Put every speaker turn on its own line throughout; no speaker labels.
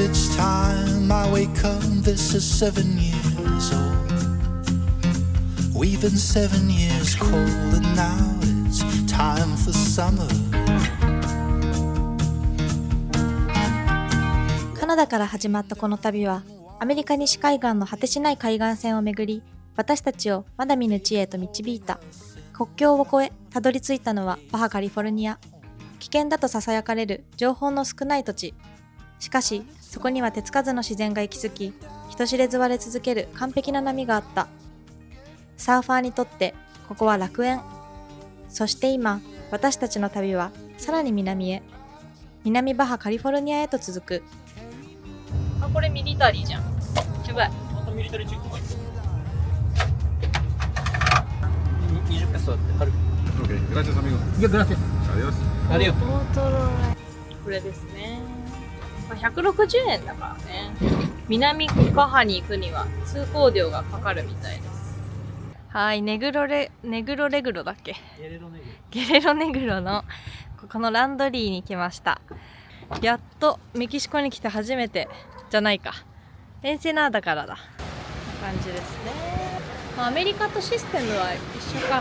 it's time I wake up. This is 7 years old. We've been 7 years cold, and now it's time for summer.
カナダから始まったこの旅は、アメリカ西海岸の果てしない海岸線を巡り、私たちをまだ見ぬ地へと導いた。国境を越え、たどり着いたのはバハカリフォルニア。危険だと囁かれる情報の少ない土地。しかし、そこには手つかずの自然が息づき、人知れず割れ続ける完璧な波があった。サーファーにとって、ここは楽園。そして今、私たちの旅はさらに南へ。南バハカリフォルニアへと続く。あ、これミリタリーじゃん。やばい。
またミリタリーチェックポイント。20ペソだって軽く。
Ok, gracias amigo.
いや、グラセス。
Adiós.
ありがとう。
オートロライこれですね。160円だからね。南バハに行くには通行料がかかるみたいです。はい、ネグロレグロだっけ？ゲレロネグロのこのランドリーに来ました。やっとメキシコに来て初めてじゃないか。エンセナーダからだ。こんな感じですね。アメリカとシステムは一緒か。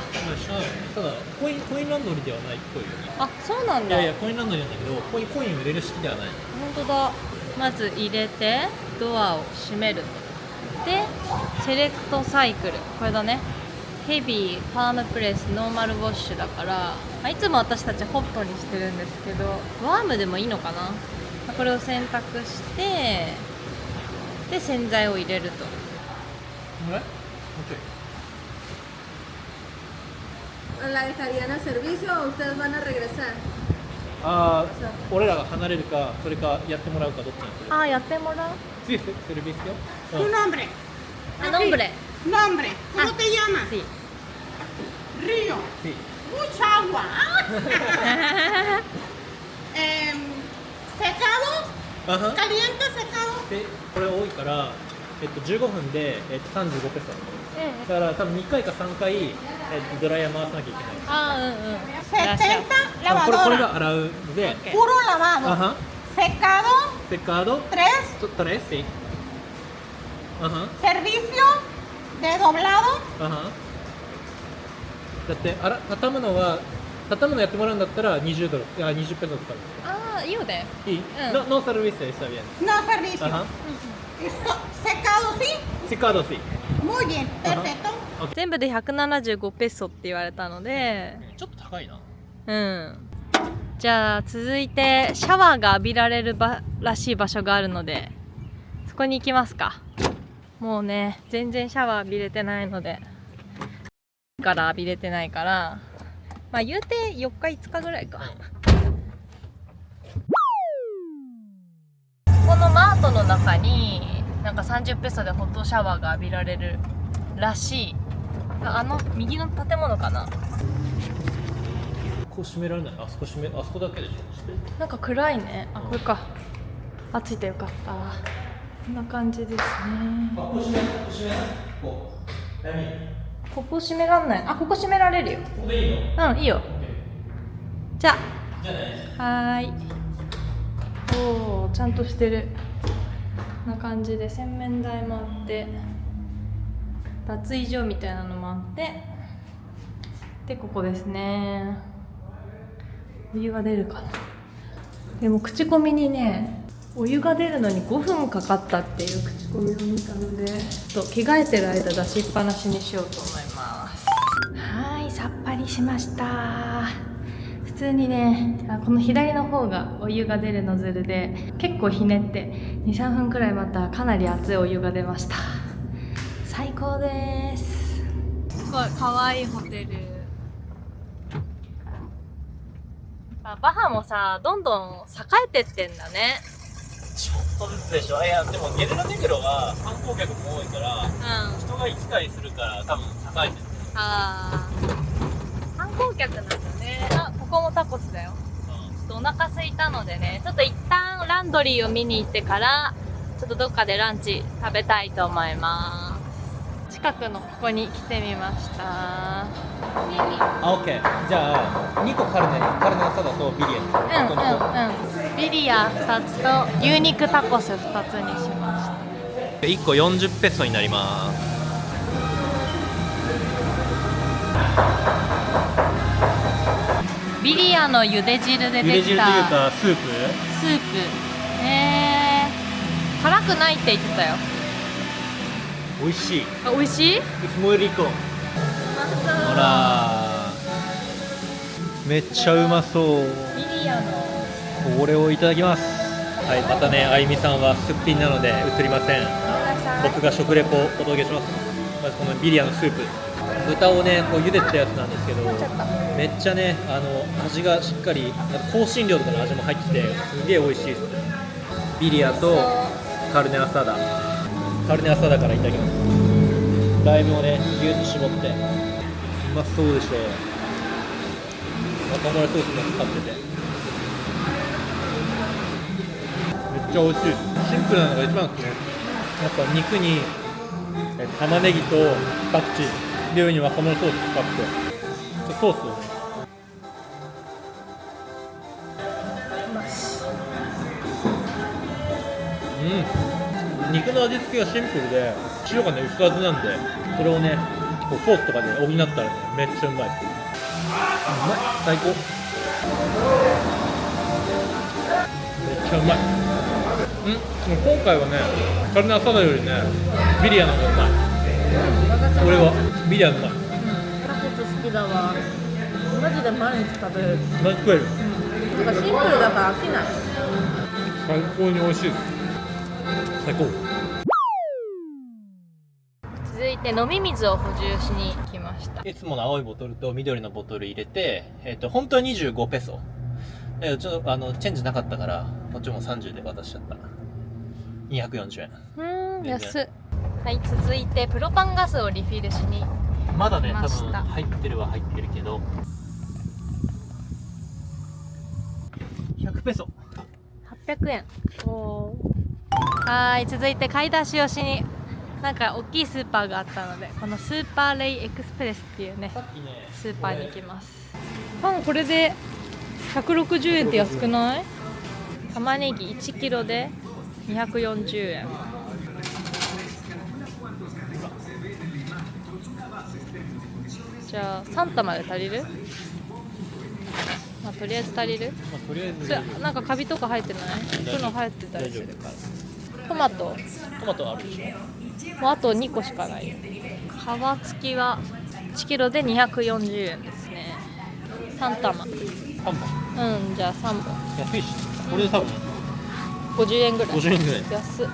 ただコインランドリーではないっぽいよね。
あ、そうなんだ。
いやコインランドリーなんだけど、コインを入れる式ではない。
本当だ。まず入れてドアを閉めると。で、セレクトサイクル。これだね。ヘビー、ファームプレス、ノーマルウォッシュだから、いつも私たちホットにしてるんですけど、ワームでもいいのかな。これを選択して、で、洗剤を入れると。
¿La dejarían al servicio o ustedes van a regresar?
ああ、俺らが離れるか、それかやってもらうかどっちにする？
あ、やってもらう。
Sí, servicio.
Tu nombre.
Ah, nombre.
Nombre. ¿Cómo te llamas?
Sí.
Río.
Sí.
Mucha agua. Secado.
Ajá.
Caliente, secado.
で、これ多いから、15分で、35ペソ。だから多分2回か3回、ドライヤー回さなきゃいけない。
あ、うんうん。
70
これ
lavadora.
が洗うので、
Puro lavado.
ajá,
Secado.
secado,
3.
3, sí. Ajá,
Servicio de doblado.
ajá. だって畳むのやってもらうんだったら20ドル、いや20ペソかかる。
ああ、いいよね。
いい？No servicio está bien.
No servicio.
Ajá.
Secado, sí.
Secado, sí.
Muy bien. Perfecto.
全部で175ペソって言われたので、
ちょっと高いな。
うん。じゃあ続いてシャワーが浴びられるらしい場所があるので、そこに行きますか。もうね、全然シャワー浴びれてないので、から浴びれてないから、まあ言うて4日5日ぐらいか。このマートの中になんか30ペソでホットシャワーが浴びられるらしい。右の建物かな。
こう閉められない。あそこだけでしょ。
なんか暗いね。あ、これか。あ、ついてよかった。こんな感じですね。
ここ閉めない。こう。ダメ。
ここ閉めらんない。あ、ここ閉められるよ。
ここでいいの？
うん、いいよ。じゃ
じゃあね。
あ、はーい。おー、ちゃんとしてる。こんな感じで洗面台もあって、脱衣所みたいなのもあって、で、ここですね。お湯が出るかな。でも口コミにね、お湯が出るのに5分かかったっていう口コミを見たので、ちょっと着替えてる間出しっぱなしにしようと思います。はい、さっぱりしました。普通にね、この左の方がお湯が出るノズルで、結構ひねって2、3分くらいまたかなり熱いお湯が出ました。最高です。すごいかわいいホテル。バハもさ、どんどん栄えてってんだね。
ちょっとずつでしょ。いやでもゲレロネグロは観光客も多いから、人が行き来するから多分栄えてる。
あー、観光客なんだね。あ、ここもタコスだよ。ちょっとお腹空いたのでね、ちょっと一旦ランドリーを見に行ってからちょっとどっかでランチ食べたいと思います。近くのここに来てみました。
あ、オッケー。じゃあ2個カルネのサダとビリエン。
うんうんうん。ビリヤ2つと牛肉タコス2つにしました。
1個40ペソになります。
ビリヤの茹で汁でできた
スープ。
辛くないって言ってたよ。
美味しい。
あ、美味しい？
いつもよりいこう。ほらめっちゃうまそう。
ビリヤの
これをいただきます。はい、またね、あゆみさんはすっぴんなので映りません。僕が食レポをお届けします。まずこのビリヤのスープ、豚をねこう茹でたやつなんですけど、めっちゃね味がしっかり、香辛料とかの味も入っててすげえ美味しいです。ビリヤとカルネアサダからいただきます。ライムをねギュッと絞って、うまそうでしょ。若者ソースも使っててめっちゃ美味しい。シンプルなのが一番ですね。やっぱ肉に玉ねぎとパクチーで上に若者ソース使ってソースをね、肉の味付けがシンプルで塩がね薄味なんで、それをねこうソースとかで補ったらねめっちゃうまい。最高。めっちゃうまい。今回はねカルネアサダよりねビリヤの方がうまい。俺はビリヤのうまい。
タコス好きだわ。マジで毎日食べる。
何食える？
なんかシンプルだから飽きない。
最高に美味しいです。最高。
続いて飲み水を補充しに来ました。
いつもの青いボトルと緑のボトル入れて、本当は25ペソ。ちょっとチェンジなかったからこっちも30で渡しちゃった。240円。
安っ。はい、続いてプロパンガスをリフィルしに
まだね多
来ました。
分入ってるは入ってるけど100ペソ。
800円。はい、続いて買い出しをしに、なんか大きいスーパーがあったので、このスーパーレイエクスプレスっていうねスーパーに行きます。パンこれで160円って安くない？玉ねぎ1キロで240円。じゃあ3玉で足りる？まあ、とりあえず足りる？
とりあえず
それなんかカビとか生えてない？そういうの生えてたりするから。トマト
あるでしょ。
もうあと2個しかないよ。皮付きは1キロで240円ですね。3玉。
3本
じゃあ3本。
安いし、これで多分
50円ぐらい。
50円ぐらい。
安っ。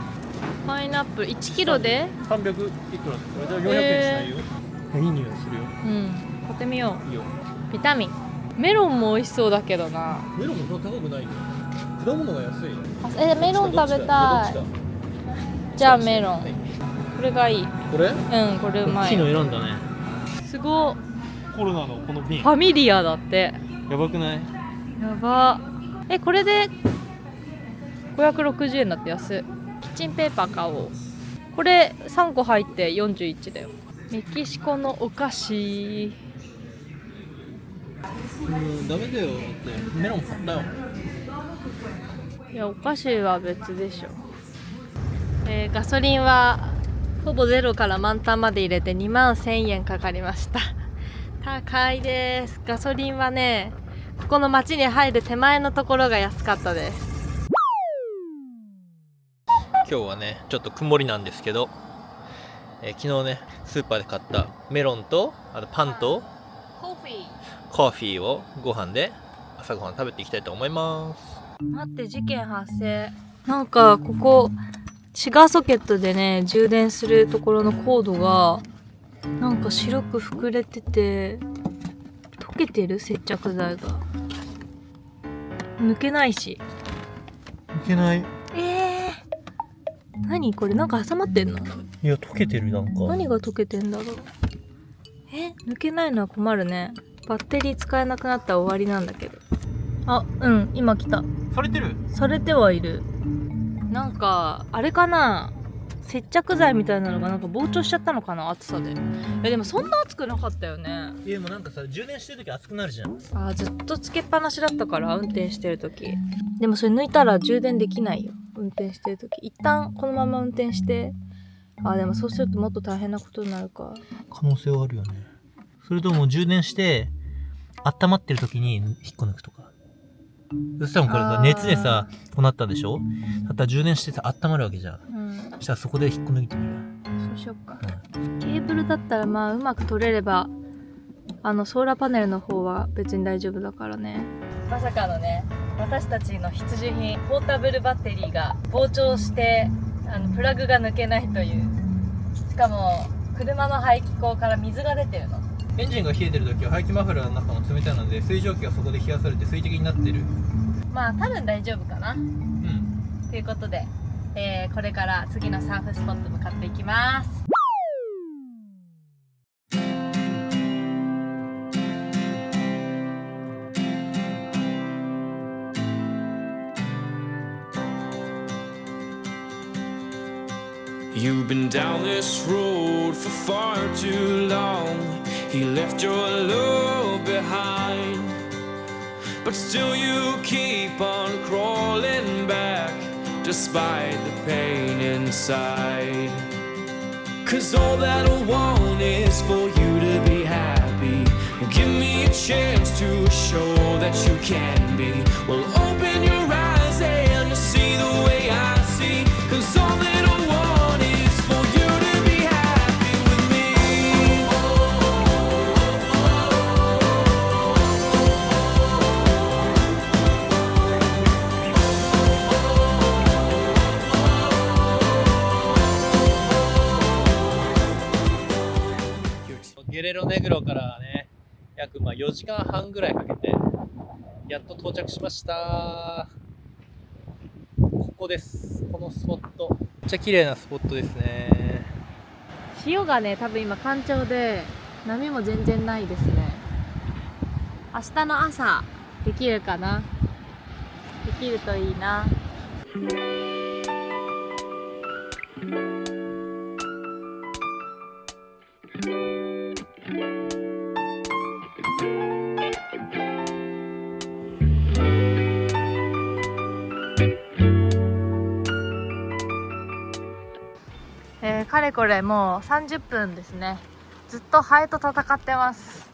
パイナップル1キロで
300いくら？これで400円しないよ。いい匂いするよ。
買ってみよう。
いいよ。
ビタミン。メロンも美味しそうだけどな。
メロンも高くないよ。果物が安い。
メロン食べたい。じゃあメロン。これがいい。
これ？
これうまい。
木の選んだね。
すごい。
コロナのこの瓶。
ファミリアだって。
やばくない？
やば。これで560円だって安い。キッチンペーパー買おう。これ3個入って41だよ。メキシコのお菓子。
ダメだよってメロン買ったよ。
いや、お菓子は別でしょ。ガソリンはほぼゼロから満タンまで入れて2万1000円かかりました。高いです。ガソリンはね、ここの町に入る手前のところが安かったです。
今日はねちょっと曇りなんですけど、昨日ねスーパーで買ったメロンとあとパンとコーヒーをご飯で朝ごはん食べていきたいと思います。
待って、事件発生。なんかここシガーソケットでね充電するところのコードがなんか白く膨れてて溶けてる。接着剤が抜けないし。
いけない。
何これ、なんか挟まってんの？
いや溶けてる。なんか
何が溶けてんだろう。抜けないのは困るね。バッテリー使えなくなったら終わりなんだけど。今来た。
されてる。
されてはいる。なんかあれかな、接着剤みたいなのがなんか膨張しちゃったのかな、暑さで。でもそんな暑くなかったよね。
でもなんかさ、充電してる時熱くなるじゃん。
ずっとつけっぱなしだったから、運転してる時。でもそれ抜いたら充電できないよ、運転してる時。一旦このまま運転して。でもそうするともっと大変なことになるか。
可能性はあるよね。それとも充電して温まってる時に引っこ抜くとか。そしたらこれさ、熱でさこうなったでしょ。だったら充電してさ温まるわけじゃん。そしたらそこで引っこ抜いてみる。
そうしよっか。ケーブルだったらまあうまく取れれば、ソーラーパネルの方は別に大丈夫だからね。まさかのね、私たちの必需品、ポータブルバッテリーが膨張してプラグが抜けないという。しかも車の排気口から水が出てるの。
エンジンが冷えてる時は排気マフラーの中も冷たいので、水蒸気がそこで冷やされて水滴になってる。
まあ多分大丈夫かな。ということで、これから次のサーフスポット向かっていきます。
You've been down this road for far too long. He left your love behind, but still you keep on crawling back despite the pain inside. 'Cause all that I want is for you to be happy. Give me a chance to show that you can be. Well, open your eyes and you'll see the way I see. 'Cause all that I want is for you to be happy with me.
ゲレロネグロからね、約4時間半ぐらいかけてやっと到着しました。ここです。このスポットめっちゃ綺麗なスポットですね。
潮がね、多分今干潮で波も全然ないですね。明日の朝できるかな。できるといいな。かれこれもう30分ですね。ずっとハエと戦ってます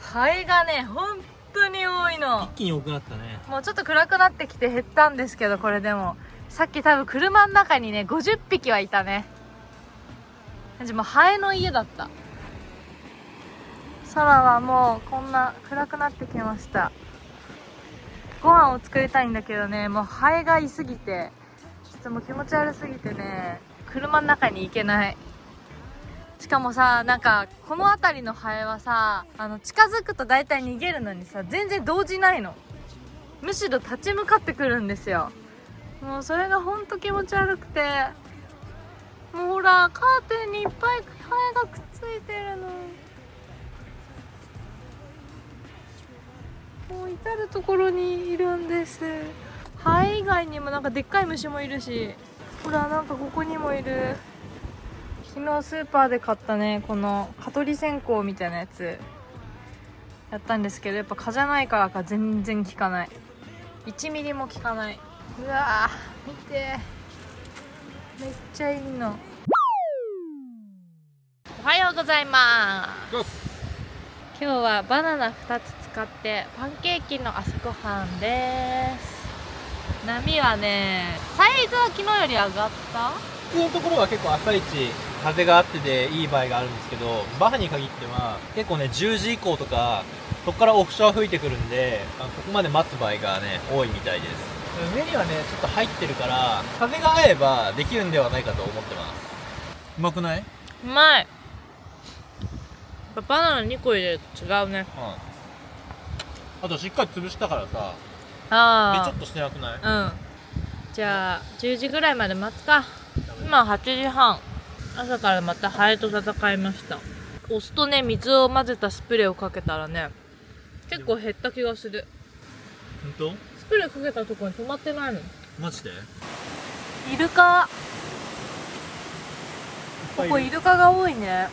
ハエがね本当に多いの。
一気に多くなったね。
もうちょっと暗くなってきて減ったんですけど、これでもさっき多分車の中にね50匹はいたね。じゃもうハエの家だった。空はもうこんな暗くなってきました。ご飯を作りたいんだけどね、もうハエがいすぎてちょっともう気持ち悪すぎてね、車の中に行けない。しかもさ、なんかこの辺りのハエはさ、近づくと大体逃げるのにさ、全然動じないの。むしろ立ち向かってくるんですよ。もうそれがほんと気持ち悪くて、もうほらカーテンにいっぱいハエがくっついてるの。もう至る所にいるんです。ハエ以外にもなんかでっかい虫もいるし、ほらなんかここにもいる。昨日スーパーで買ったね、この蚊取り線香みたいなやつやったんですけど、やっぱ蚊じゃないからか全然効かない。1ミリも効かない。うわー見て、めっちゃいいの。おはようございます。今日はバナナ2つ使ってパンケーキの朝ごはんです。波はね、サイズは昨日より上がった。
普通のところは結構朝一風があってでいい場合があるんですけど、バハに限っては結構ね10時以降とかそこからオフショア吹いてくるんで、そこまで待つ場合がね多いみたいです。上にはねちょっと入ってるから風が合えばできるんではないかと思ってます。うまくない？
うまい。バナナ2個入れると違うね。
あとしっかり潰したからさ、
あ
ちょっとしてなくない？
じゃあ10時ぐらいまで待つか。今8時半。朝からまたハエと戦いました。押すとね、水を混ぜたスプレーをかけたらね、結構減った気がする。
本当？
スプレーかけたところに止まってないの。
マジで？
イルカここイルカが多いね。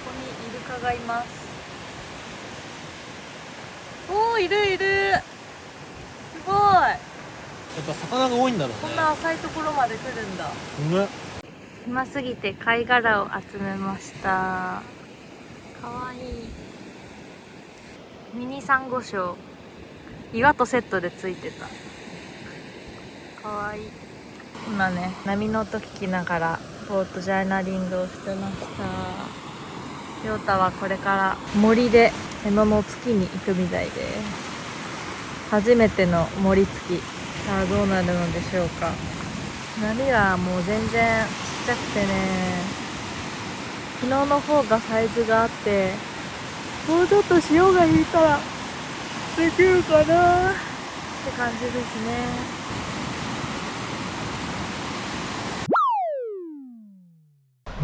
ここにイルカがいます。おー、いるいる。すごい。
やっぱ魚が多いんだろうね。
こんな浅いところまで来るんだ。
ね。
暇すぎて貝殻を集めました。かわいい。ミニサンゴ礁。岩とセットでついてた。かわいい。今ね、波の音聞きながらボートジャーナリングをしてました。りょうたはこれから森で瀬野の月に行くみたいです。初めての森月。さあどうなるのでしょうか。波がもう全然ちっちゃくてね、昨日の方がサイズがあって、もうちょっと潮が引いたらできるかなって感じですね。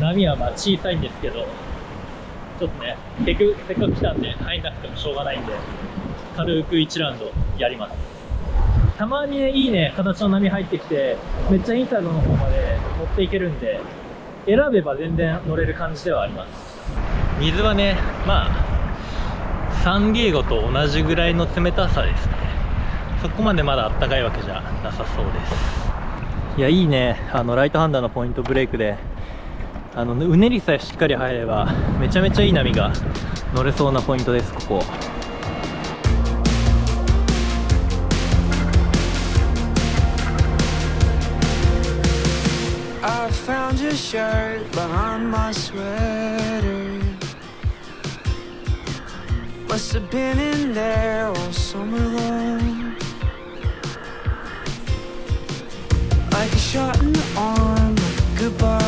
波はまあ小さいんですけど、ちょっとね、せっかく来たんで入んなくてもしょうがないんで、軽く1ラウンドやります。たまにね、いいね、形の波入ってきて、めっちゃインサイドの方まで持っていけるんで、選べば全然乗れる感じではあります。水はね、まあ、サンディエゴと同じぐらいの冷たさですね。そこまでまだあったかいわけじゃなさそうです。いや、いいね、ライトハンダーのポイントブレイクで、うねりさえしっかり入ればめちゃめちゃいい波が乗れそうなポイントです。ここ
I found your shirt behind my sweater. Must have been in there all summer long. Like a shot in the arm, like a goodbye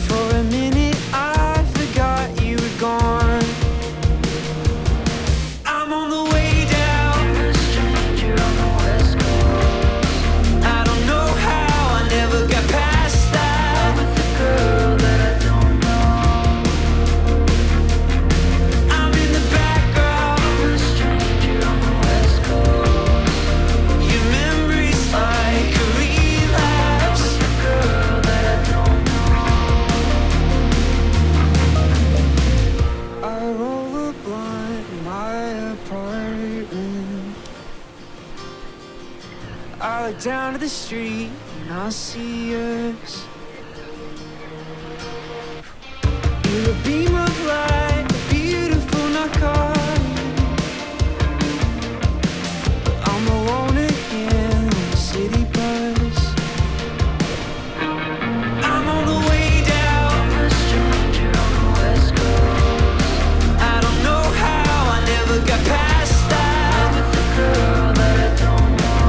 letter.For a minute I forgot you were gone. I'm on the way down, a stranger on the west coast. I don't know how I never got past that. With the girl that I don't know. I'm in the background, a stranger on the west coast. Your memory's like a relapse. With the girl that I don't know.I roll a blunt in my apartment. I look down to the street and I see us. You're a beam of light, a beautiful narcotic. But I'm alone again on the city bus. I'm on the way down, a stranger on the west coast.I don't know how I never got past that. With the girl that I don't know.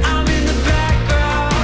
I'm in the background,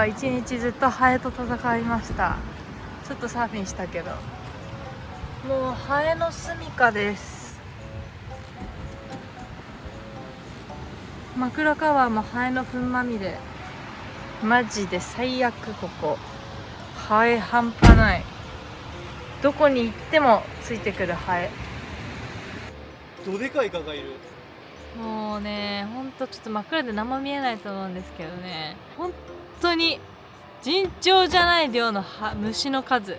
一日ずっとハエと戦いました。ちょっとサーフィンしたけど、もうハエの住処です。枕カバーもハエの糞まみれ。マジで最悪。ここハエ半端ない。どこに行ってもついてくるハエ。
どでかい蚊がいる。
もうね、ほんとちょっと真っ暗で何も見えないと思うんですけどね、本当に尋常じゃない量の虫の数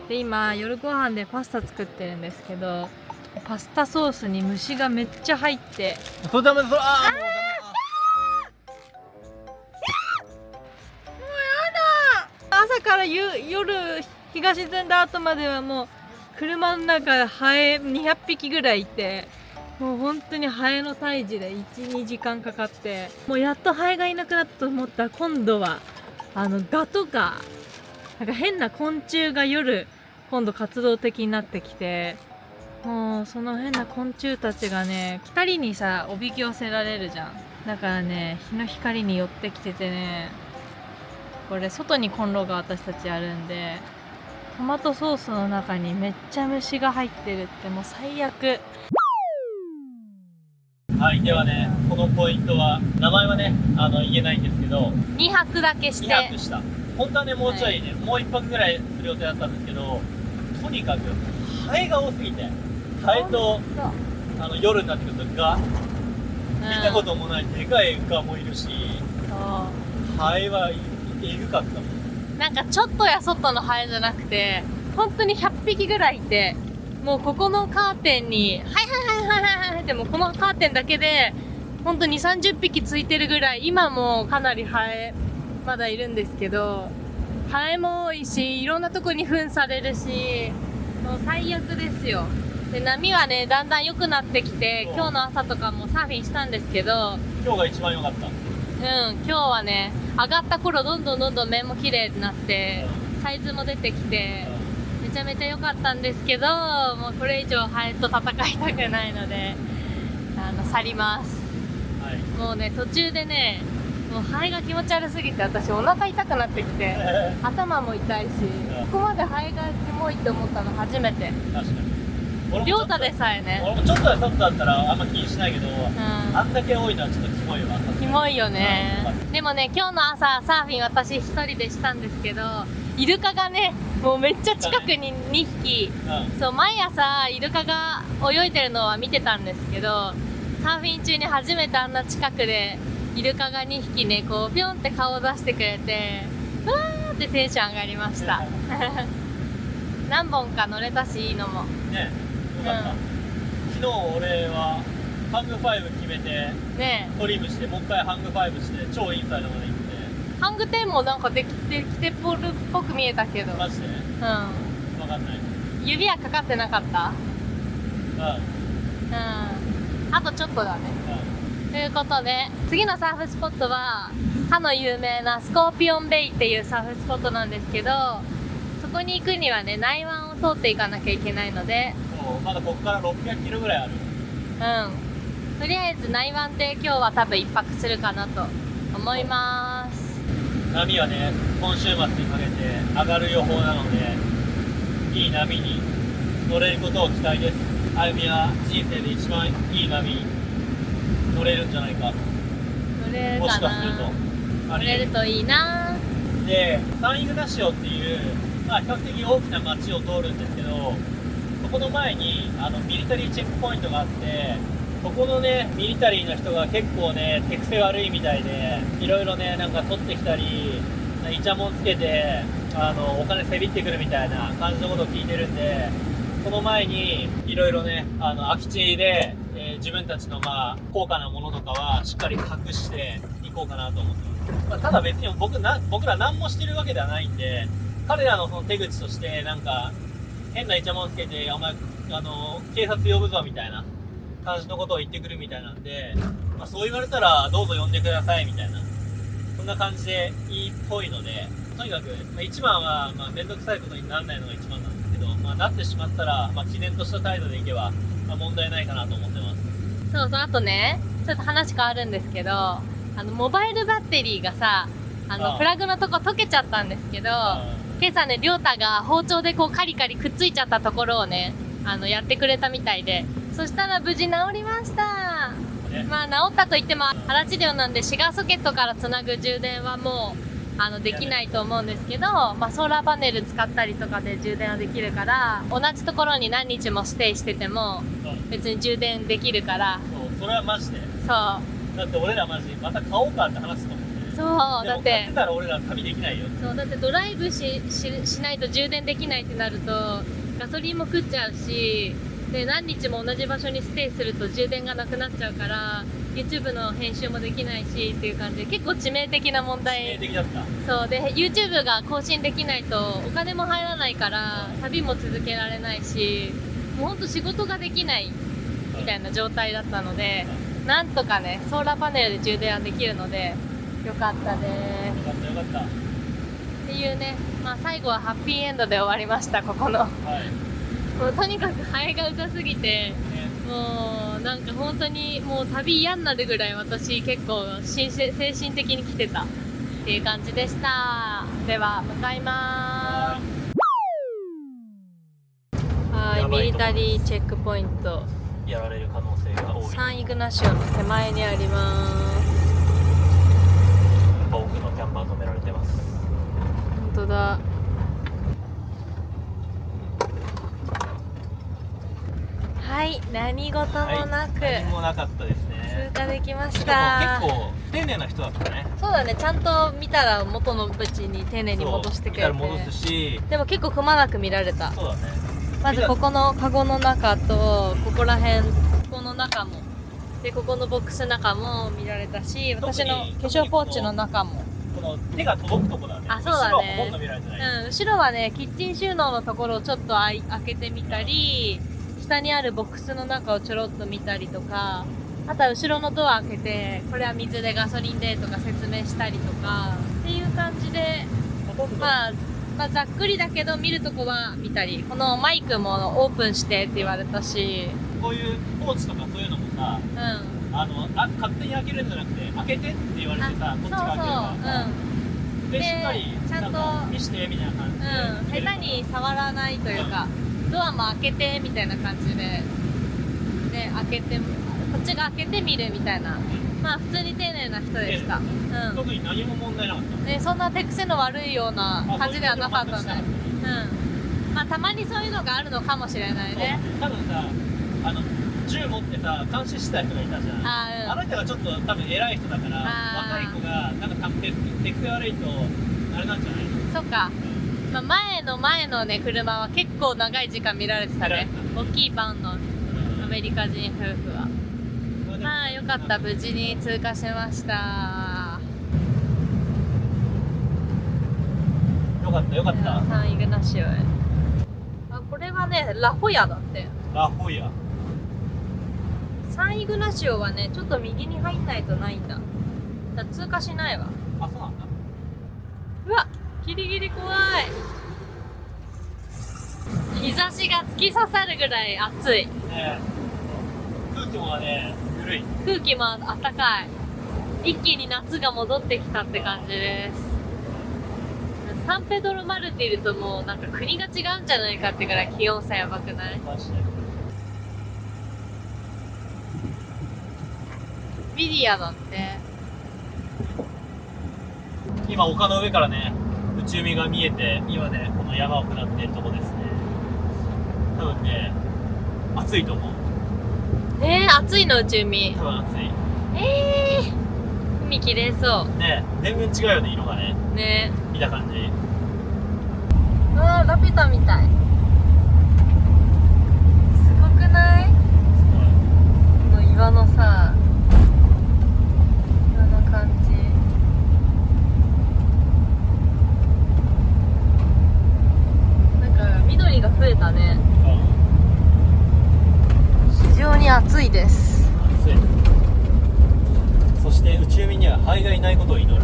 で、今夜ご飯でパスタ作ってるんですけど、パスタソースに虫がめっちゃ入って、
それダメだ、それあ
朝から夜日が沈んだ後まではもう車の中でハエ200匹ぐらいいて、もう本当にハエの退治で 1,2 時間かかって、もうやっとハエがいなくなったと思ったら、今度はガとかなんか変な昆虫が夜今度活動的になってきて、もうその変な昆虫たちがね、光にさおびき寄せられるじゃん。だからね、日の光に寄ってきててね、これ外にコンロが私たちあるんで、トマトソースの中にめっちゃ虫が入ってるって、もう最悪。
はい、ではね、このポイントは名前はね言えないんですけど、
2泊だけして、
2泊した。本当はねもうちょいね、もう1泊ぐらいする予定だったんですけど、とにかくハエが多すぎて、ハエと夜になってくるとガ、見たこともないでかいガもいるし、ハエはえぐかったもん。
なんかちょっとやそっとのハエじゃなくて、本当に100匹ぐらいいて、もうここのカーテンにはいはいはいはいはいって、もうこのカーテンだけで本当に30匹ついてるぐらい、今もかなりハエまだいるんですけど、ハエも多いし、いろんなとこに糞されるし、もう最悪ですよ。で、波はねだんだん良くなってきて、今日の朝とかもサーフィンしたんですけど、
今日が一番良かった。
今日はね、上がった頃どんどん面も綺麗になって、サイズも出てきて、めちゃめちゃ良かったんですけど、もうこれ以上ハエと戦いたくないので去ります、はい、もうね途中でね、もうハエが気持ち悪すぎて、私お腹痛くなってきて頭も痛いし、ここまでハエがキモいって思ったの初めて。
確かに
亮太でさえね、
俺もちょっとやそっとだったらあんま気にしないけど、あんだけ多いのはちょっとキモいわ。
キモいよね。でもね、今日の朝サーフィン私一人でしたんですけど、イルカがね、もうめっちゃ近くに2匹、そう、毎朝イルカが泳いでるのは見てたんですけど、サーフィン中に初めてあんな近くでイルカが2匹ね、こうピョンって顔を出してくれて、わーってテンション上がりました何本か乗れたし、いいのも
ね、よかった、昨日俺はハング5決めて、ね、トリムして、もう一回ハング5して、超インサイドまで行って、ハ
ング10もなんかできてきてっぽく見えたけど、
マジで、分かんない。
指輪かかってなかった？あとちょっとだね、ということで、次のサーフスポットはかの有名なスコーピオンベイっていうサーフスポットなんですけど、そこに行くにはね、内湾を通っていかなきゃいけないので、
まだここから600キロぐらいある。
とりあえず内湾で今日は多分1泊するかなと思います。
波はね、今週末にかけて上がる予報なので、いい波に乗れることを期待です。あゆみは人生で一番いい波乗れるんじゃないか。
乗れるかな。
もしかすると
乗れるといいな。
で、サンイグナシオっていう、比較的大きな街を通るんですけど、そこの前にミリタリーチェックポイントがあって、ここのねミリタリーの人が結構ね手癖悪いみたいで、いろいろねなんか取ってきたり、イチャモンつけてお金せびってくるみたいな感じのことを聞いてるんで、その前にいろいろね空き地で、自分たちの高価なものとかはしっかり隠していこうかなと思ってます。ただ別に僕ら何もしてるわけではないんで、彼らのその手口としてなんか変なイチャモンつけて、お前警察呼ぶぞみたいな感じのことを言ってくるみたいなんで、そう言われたらどうぞ呼んでくださいみたいな、そんな感じでいいっぽいので、とにかく、一番は面倒くさいことにならないのが一番なんですけど、なってしまったら、記念とした態度でいけば、問題ないかなと思ってます。
そうそう、あとね、ちょっと話変わるんですけど、モバイルバッテリーがさ、プラグのとこ溶けちゃったんですけど、今朝ね、りょうたが包丁でこうカリカリくっついちゃったところをね、やってくれたみたいで、そしたら無事治りました。まあ治ったといっても、腹治療なんでシガーソケットからつなぐ充電はもうできないと思うんですけど、まあ、ソーラーパネル使ったりとかで充電はできるから、同じところに何日もステイしてても別に充電できるから。
そう、それはマジで。
そう
だって俺らマジまた買おうかって話すと思って。
そうだって
買ってたら俺ら旅できないよ。
そうだってドライブしないと充電できないってなるとガソリンも食っちゃうし、で何日も同じ場所にステイすると充電がなくなっちゃうから YouTube の編集もできないしっていう感じで、結構致命的な問題。
致命的だった。
そうで YouTube が更新できないとお金も入らないから旅も続けられないし、もうほんと仕事ができないみたいな状態だったので、なんとかねソーラーパネルで充電はできるのでよかったです。
よかったよかった。
っていうね、まあ最後はハッピーエンドで終わりました。ここの
はい。
もうとにかくハエがうざすぎて、もうなんか本当にもう旅嫌になるぐらい私結構精神的に来てたっていう感じでした。では向かいまーす。はい、ミリタリーチェックポイント
やられる可能性が多い。
サンイグナシオの手前にあります。
多くのキャンパー止められてます。
本当だ。はい、何事もなく、
何もなかったですね。
通過できまし
し
た。
かも結構丁寧な人だったね。
そうだね、ちゃんと見たら元の位置に丁寧に戻してくれて、
そう見たら戻すし、
でも結構くまなく見られた。
そうだね。
まずここのカゴの中とここら辺、ここの中もでここのボックスの中も見られたし、私の化粧ポーチの中も。
この手が届くとこだね。
あ、そうだね。
後ろはほとんど見られてない。
後ろはね、キッチン収納のところをちょっと開けてみたり、下にあるボックスの中をちょろっと見たりとか、あとは後ろのドア開けて、これは水でガソリンでとか説明したりとかっていう感じで、まあざっくりだけど見るとこは見たり、このマイクもオープンしてって言われたし、
こういうポーチとかそういうのもさ、勝手に開けるんじゃなくて開けてって言われてさ、こっちが開けるからさ、でしっかり
ちゃんと
なんか見してみたいな感じで、
下手に触らないというか、ドアも開けてみたいな感じで、開けて、こっちが開けてみるみたいな、まあ普通に丁寧な人でした。
特に何も問題なかった。
ね、そんな手癖の悪いような感じではなかったね。まあたまにそういうのがあるのかもしれないね。
多分さ、銃持ってさ監視した人がいたじゃん。あの人がちょっと多分偉い人だから、若い子がなんか多分手癖悪いとあれなんじゃないの。
そっか。まあ、前のね車は結構長い時間見られてたね。大きいバンのアメリカ人夫婦は。まあよかった、無事に通過しました。
よかったよかった。
サンイグナシオへ。あ、これはねラホヤだって。
ラホヤ。
サンイグナシオはねちょっと右に入んないとないんだ。だから通過しないわ。
あ、そうなんだ。
うわ、ギリギリ怖い。日差しが突き刺さるぐらい暑い。
空気もね、古い。
空気もあったかい。一気に夏が戻ってきたって感じです。サンペドロマルティルともうなんか国が違うんじゃないかってぐらい気温差やばくない？
マジで。
ビリアだって。
今丘の上からね、内海が見えて、今ね、この山を下ってるとこですね。多分ね、暑いと思う。
暑いの内海。
多分暑い。
海綺麗そう。
ね、全然違うよね、色がね。
ね。
見た感じ。
ラピュタみたい。すごくない？この岩のさ、岩の感じ。なんか緑が増えたね。非常に暑いです。
暑い。そして内海にはハエがいないことを祈る。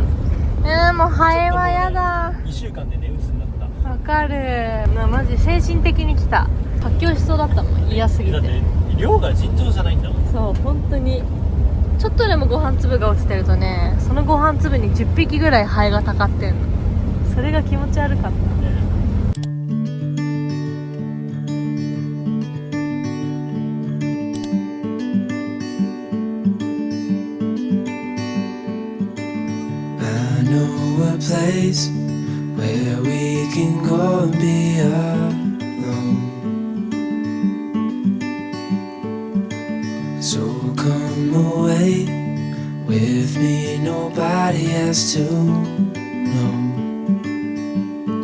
もうハエはやだ。
2週間でね、鬱になった。
わかる。マジ精神的に来た。発狂しそうだったもん、嫌すぎて。
だって量が尋常じゃないんだもん。
そう、本当にちょっとでもご飯粒が落ちてるとね、そのご飯粒に10匹ぐらいハエがたかってんの。それが気持ち悪かった。
I know a place where we can go and be alone. So come away with me, nobody has to.